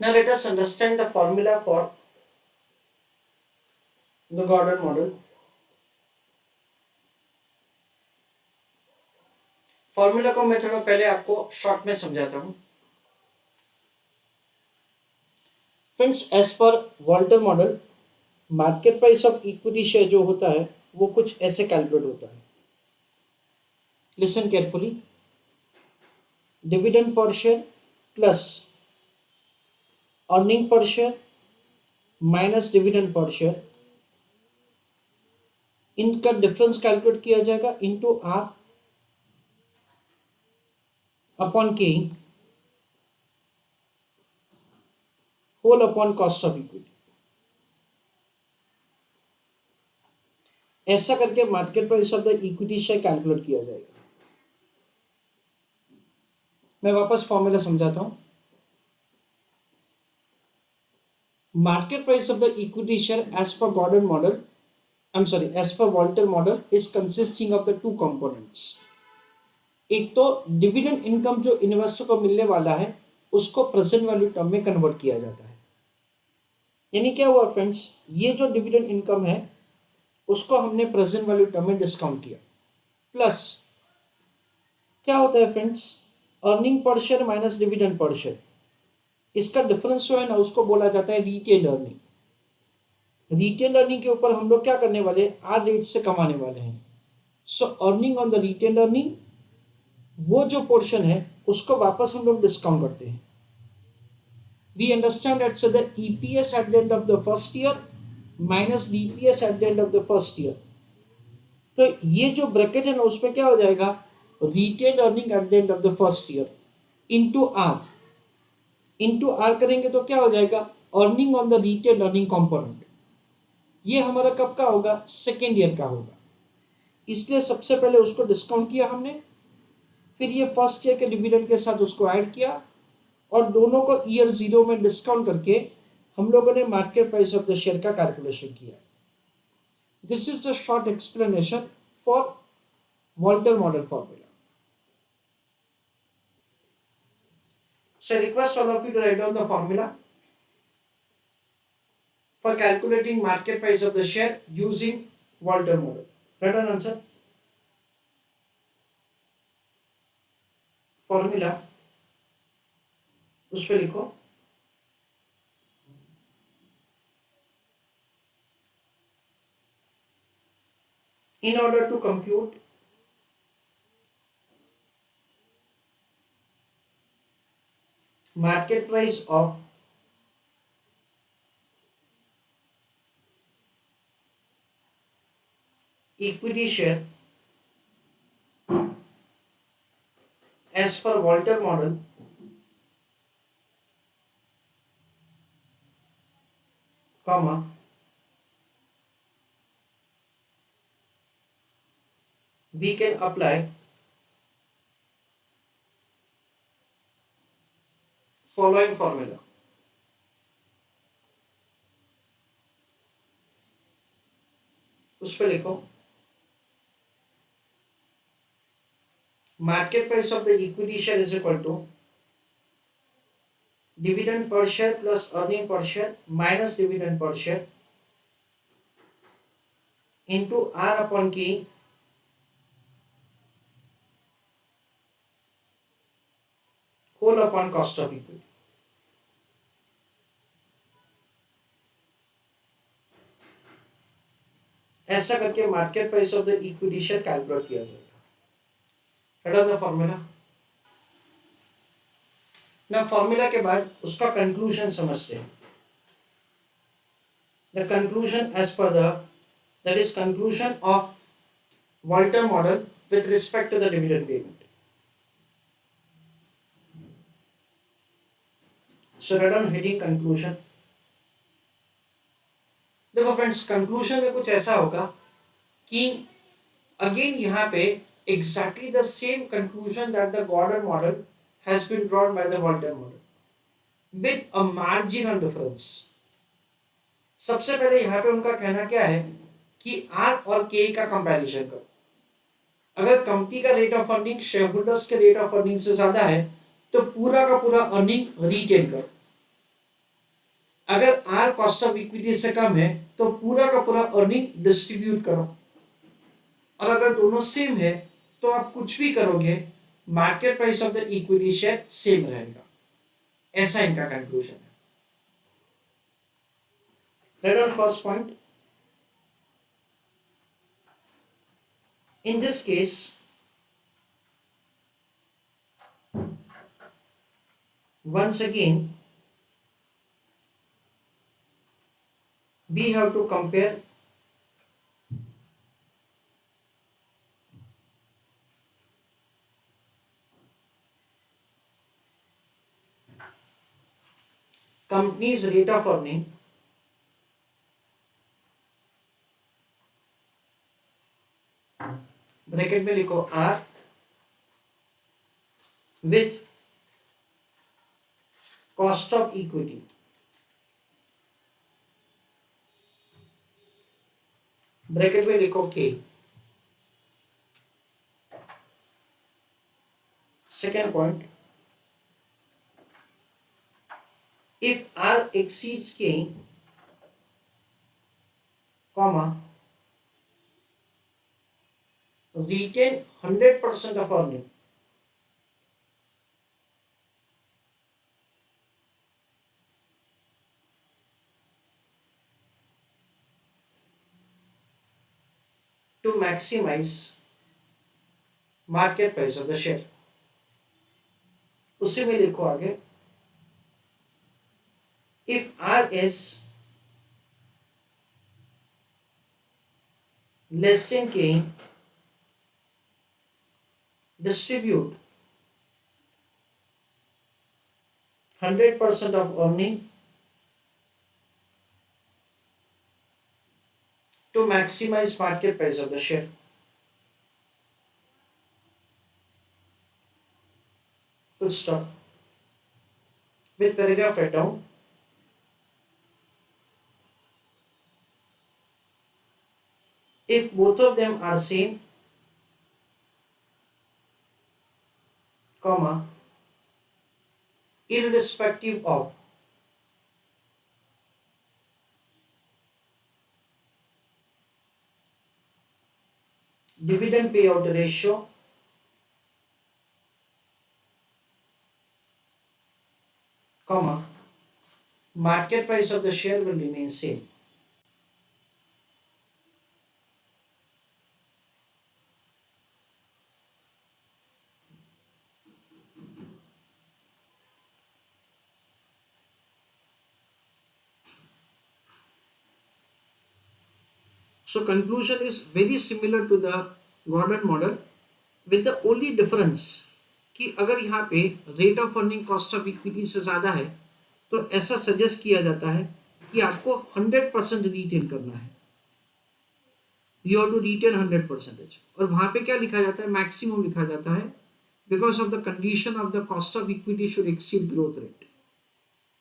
Now let us understand the formula for the Gordon model. Formula को मैं थोड़ा पहले आपको शॉर्ट में समझाता हूँ. Friends, as per Walter model market price of equity share जो होता है वो कुछ ऐसे कैलकुलेट होता है. Listen carefully. Dividend per share plus earning per share minus dividend per share, इनका डिफरेंस कैलकुलेट किया जाएगा into R upon K whole upon cost of equity. ऐसा करके market price of the equity share calculate किया जाएगा. मैं वापस formula समझाता हूं. Market price of the equity share as per Gordon model, as per Walter model is consisting of the two components. एक तो डिविडेंड इनकम जो इन्वेस्टर को मिलने वाला है उसको प्रेजेंट वैल्यू टर्म में कन्वर्ट किया जाता है. यानी क्या हुआ फ्रेंड्स, ये जो डिविडेंड इनकम है उसको हमने प्रेजेंट वैल्यू टर्म में डिस्काउंट किया. प्लस क्या होता है friends, earning per share minus dividend per share, इसका डिफरेंस जो है ना उसको बोला जाता है रिटेन अर्निंग. रिटेन अर्निंग के ऊपर हम लोग क्या करने वाले हैं, आर रेट से कमाने वाले हैं. So earning on the retain earning, वो जो पोर्शन है उसको वापस हम लोग डिस्काउंट करते हैं. We understand that's the EPS at the end of the first year minus DPS at the end of the first year. तो ये जो ब्रैकेट है ना उसमें क्या हो जाएगा, retain earning at the end of the first year into R. Into R करेंगे तो क्या हो जाएगा, earning on the retain earning component. ये हमारा कब का होगा, सेकेंड ईयर का होगा. इसलिए सबसे पहले उसको डिस्काउंट किया हमने, फिर ये फर्स्ट ईयर के डिविडेंड के साथ उसको ऐड किया और दोनों को ईयर जीरो में डिस्काउंट करके हम लोगों ने market price of the share का कैलकुलेशन किया. This is the short explanation for Walter model formula. So I request all of you to write down the formula for calculating market price of the share using Walter model. Write down answer. Formula उस पे लिखो. In order to compute market price of equity share as per Walter model, comma, we can apply following formula. उस पे लिखो market price of the equity share is equal to dividend per share plus earning per share minus dividend per share into R upon K whole upon cost of equity. ऐसा करके market price of the equity share calculate किया जाएगा. Write down the formula. ना formula के बाद उसका conclusion समझते हैं. The conclusion as per that is conclusion of Walter model with respect to the dividend payment. So write down heading conclusion. देखो friends, conclusion में कुछ ऐसा होगा कि अगेन यहाँ पे exactly the same conclusion that the Gordon model has been drawn by the Walter model with a marginal difference. सबसे पहले यहाँ पे उनका कहना क्या है कि R और K का कंपैरिजन करो. अगर कंपनी का rate of earning share holders के रेट ऑफ अर्निंग से ज्यादा है तो पूरा का पूरा अर्निंग रिटेन करो. अगर आर कॉस्ट ऑफ इक्विटी से कम है तो पूरा का पूरा अर्निंग डिस्ट्रीब्यूट करो, और अगर दोनों सेम है तो आप कुछ भी करोगे market price of the equity share same रहेगा। ऐसा इनका कंक्लूजन है। Right on first point, in this case once again we have to compare company's rate of earning bracket में लिखो R with cost of equity bracket में लिखो K. Second point, if R exceeds K, comma, retain 100% of earning. To maximize market price of the share. उसी में लिखो आगे, if R is less than K, distribute 100% of earning to maximize market price of the share. Full stop. With paragraph write down, if both of them are same, comma, irrespective of dividend payout ratio, comma, market price of the share will remain same. So conclusion is very similar to the Gordon model with the only difference कि अगर यहाँ पे rate of earning cost of equity से ज़्यादा है तो ऐसा suggest किया जाता है कि आपको 100% रिटेन करना है, यू हैव टू रिटेन 100%। और वहाँ पे क्या लिखा जाता है, मैक्सिमम लिखा जाता है, because of the condition of the cost of equity should exceed growth rate.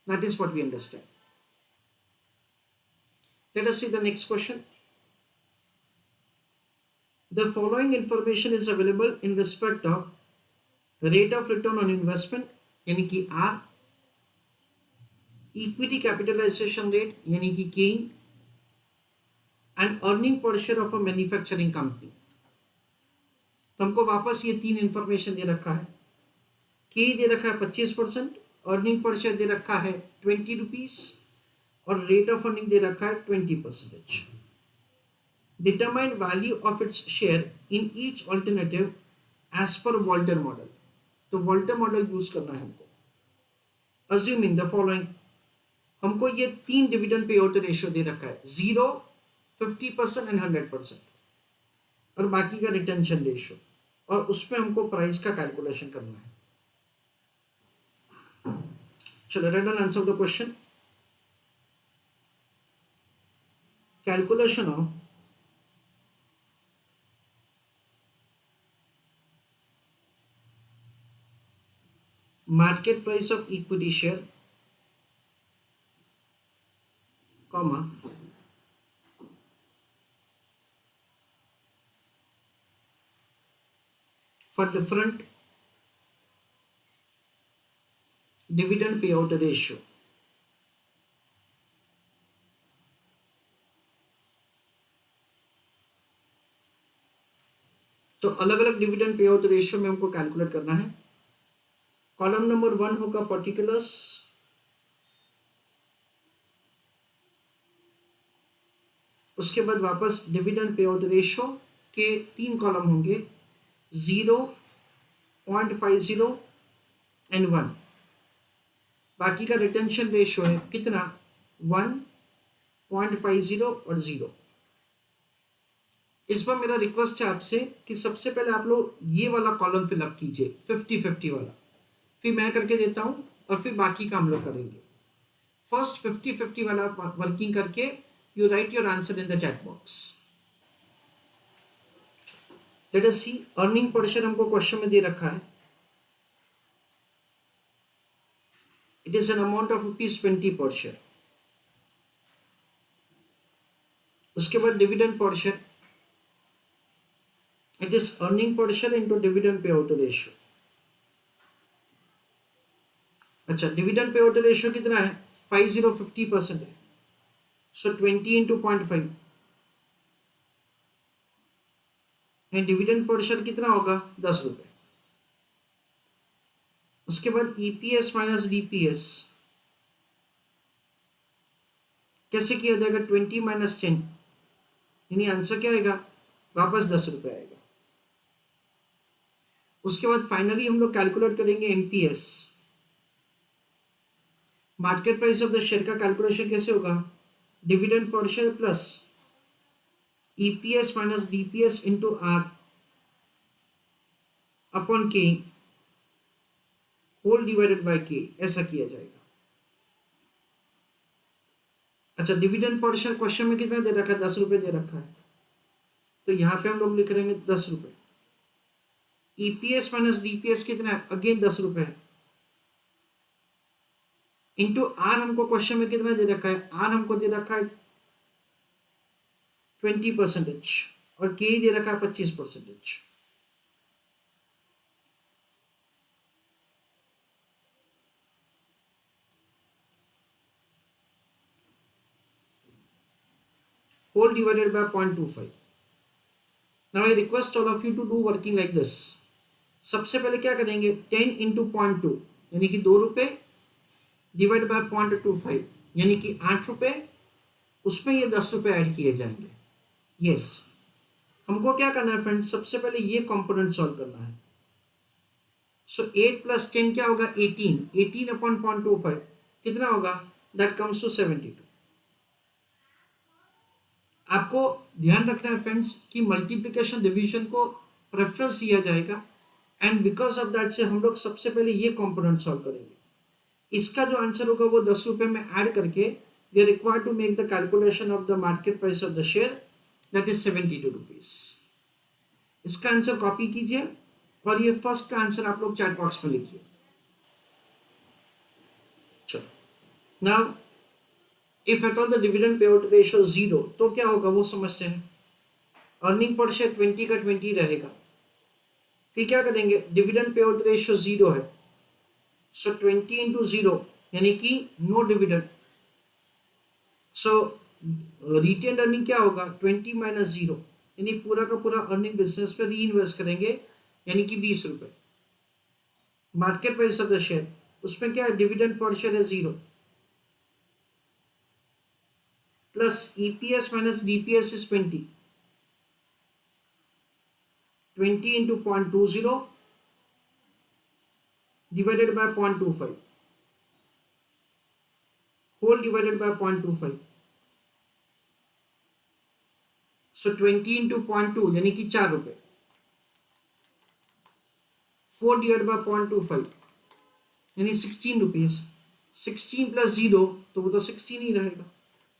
That is what we understand. Let us see the next question. The following information is available in respect of rate of return on investment यानी कि R, equity capitalization rate यानी कि K, and earning per share of a manufacturing company। तो हमको वापस ये तीन information दे रखा है। K दे रखा है 25%, अर्निंग पर शेयर दे रखा है 20 रुपीज, और रेट ऑफ अर्निंग दे रखा है 20%। Determine value of its share in each alternative as per Walter model। तो वॉल्टर मॉडल यूज करना है हमको। Assuming the following, हमको ये तीन डिविडेंड पे आउट रेशियो दे रखा है, 0, 50% एंड 100%, और बाकी का रिटेंशन रेशियो, और उसमें हमको प्राइस का कैलकुलेशन करना है। चलो right on answer the question. Calculation of market price of equity share, comma, for different dividend payout ratio। तो अलग अलग डिविडेंड पे आउट रेशियो में हमको कैलकुलेट करना है। कॉलम नंबर 1 होगा पर्टिकुलर्स, उसके बाद वापस डिविडेंड पे आउट रेशियो के 3 कॉलम होंगे, 0, 0.50 एंड 1। बाकी का रिटेंशन रेशियो है कितना, 1, 0.50 और 0। इस बार मेरा रिक्वेस्ट है आपसे कि सबसे पहले आप लोग ये वाला कॉलम फिलअप कीजिए 50-50 वाला, फिर मैं करके देता हूं और फिर बाकी का हम लोग करेंगे। फर्स्ट 50-50 वाला वर्किंग करके you write your answer in the chat box. Let us see, earning per share हमको क्वेश्चन में दे रखा है, it is an amount of ₹20 per share. उसके बाद dividend per share, it is earning per share into dividend payout ratio। अच्छा, dividend pay out ratio कितना है, 50% है, सो 20 into 0.5 and dividend per share कितना होगा, 10 रुपए। उसके बाद ईपीएस माइनस डीपीएस कैसे किया जाएगा, 20 माइनस 10, यानी आंसर क्या आएगा, वापस 10 रुपए आएगा। उसके बाद फाइनली हम लोग कैलकुलेट करेंगे MPS, market price of the share का कैलकुलेशन कैसे होगा, dividend per share plus EPS minus DPS into R upon K whole divided by K, ऐसा किया जाएगा। अच्छा, डिविडेंड पर शेयर क्वेश्चन में कितना दे रखा है, 10 रुपए दे रखा है, तो यहां पे हम लोग लिख रहेंगे 10 रुपए। ईपीएस माइनस डीपीएस कितना है, अगेन 10 रुपए है, इंटू आर हमको क्वेश्चन में कितना दे रखा है, आर हमको दे रखा है 20% और के दे रखा है 25%। whole divided by 0.25। now I request all of you to do working like this। सबसे पहले क्या करेंगे, 10 इंटू 0.2 यानी कि 2 रुपए डिवाइड बाय 0.25 यानी कि 8 रुपए, उसमें ये 10 रुपए ऐड किए जाएंगे। यस, हमको क्या करना है फ्रेंड्स, सबसे पहले ये कंपोनेंट सॉल्व करना है। सो 8 प्लस 10 क्या होगा, 18, 18 अपॉन 0.25 कितना होगा, दैट कम्स टू 72। आपको ध्यान रखना है फ्रेंड्स कि मल्टीप्लिकेशन डिवीजन को प्रेफरेंस दिया जाएगा, एंड बिकॉज ऑफ दैट से हम लोग सबसे पहले ये कंपोनेंट सॉल्व करेंगे। इसका जो आंसर होगा वो 10 रुपए में ऐड करके we are required to make the calculation of the market price of the share, that is 72 rupees. इसका आंसर कॉपी कीजिए और ये फर्स्ट का आंसर आप लोग चैट बॉक्स में लिखिए। चलो, now if at all the dividend pay out ratio 0 तो क्या होगा वो समझते हैं। अर्निंग पर शेयर 20 का 20 रहेगा, फिर क्या करेंगे, डिविडेंड पे आउट रेशियो 0 है, सो 20 इंटू 0 यानी कि नो डिविडेंड, सो रिटेन अर्निंग क्या होगा, 20 माइनस 0 यानी पूरा का पूरा अर्निंग बिजनेस पे री इन्वेस्ट करेंगे यानी कि 20 रुपए। Market price of the share, उसमें क्या है, डिविडेंड पर शेयर है 0 plus EPS minus DPS is 20, 20 into 0.20 divided by 0.25 whole divided by 0.25, so 20 into 0.2 यानी कि 4 रुपए, 4 divided by 0.25 यानी 16 रुपीज, 16 प्लस 0 तो वो तो 16 ही रहेगा,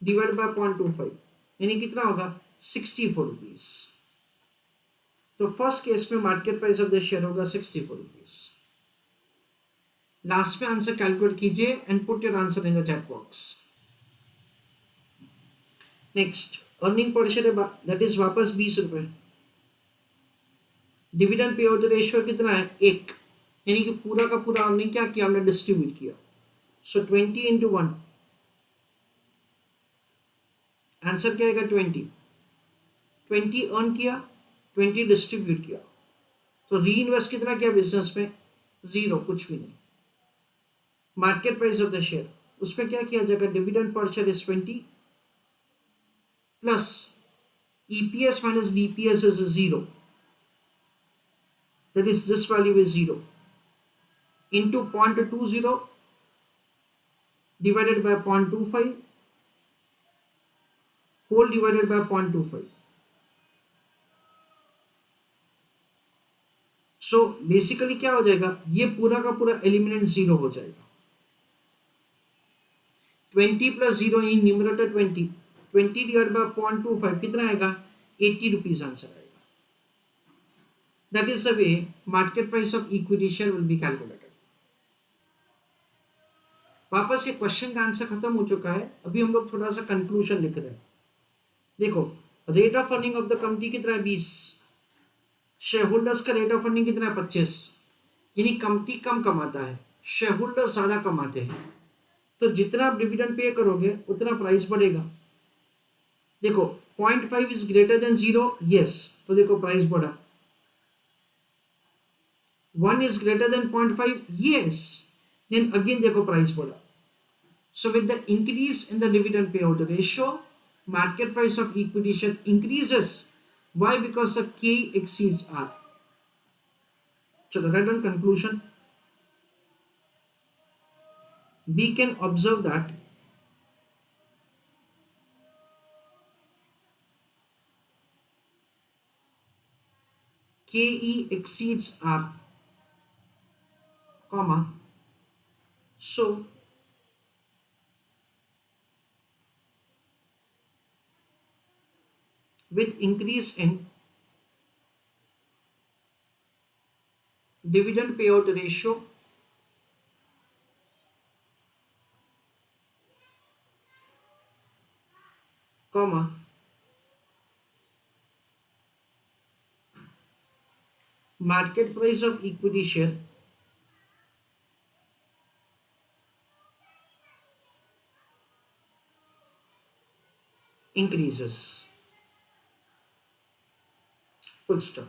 डिवाइड बाय 0.25 यानी कितना होगा, 64 रुपीज। तो फर्स्ट केस में market price of the share होगा 64 रुपीज। लास्ट में आंसर कैलकुलेट कीजिए and put your answer in the chat box. Next, earning per share that is वापस 20 रुपए, डिविडेंड पे आउट रेशियो कितना है, 1, यानी कि पूरा का पूरा अर्निंग क्या किया, हमने डिस्ट्रीब्यूट किया, सो 20 इंटू 1, आंसर क्या आएगा 20 अर्न किया, 20 डिस्ट्रीब्यूट किया, तो री इन्वेस्ट कितना किया बिजनेस में? जीरो, कुछ भी नहीं। Market price of the share, उसमें क्या किया जाएगा? Dividend per share is 20 plus EPS minus DPS is 0, that is this value is 0 into 0.20 divided by 0.25 whole divided by 0.25. So basically क्या हो जाएगा? ये पूरा का पूरा एलिमिनेंट जीरो हो जाएगा। 20 plus zero in numerator 20, 20 divide by 0.25 कितना आएगा? 80 रुपीज आंसर आएगा। That is the way market price of equity share will be calculated. वापस ये क्वेश्चन का आंसर खत्म हो चुका है, अभी हम लोग थोड़ा सा कंक्लूजन लिख रहे हैं। देखो, rate of earning of the company कितना है? 20। शेयर होल्डर्स का रेट ऑफ अर्निंग कितना है? 25। यानी कंपनी कम कमाता है, शेयर होल्डर्स ज्यादा कमाते हैं, तो जितना आप डिविडेंड पे करोगे उतना प्राइस बढ़ेगा। देखो 0.5 इज ग्रेटर देन 0, यस, तो देखो प्राइस बढ़ा। 1 is greater than 0.5, yes, then again देखो प्राइस बढ़ा। So with the increase in the dividend payout ratio, market price of equity share increases. Why? Because the K exceeds R. So the right on conclusion, we can observe that KE exceeds R, comma. So with increase in dividend payout ratio, comma, market price of equity share increases. Full stop.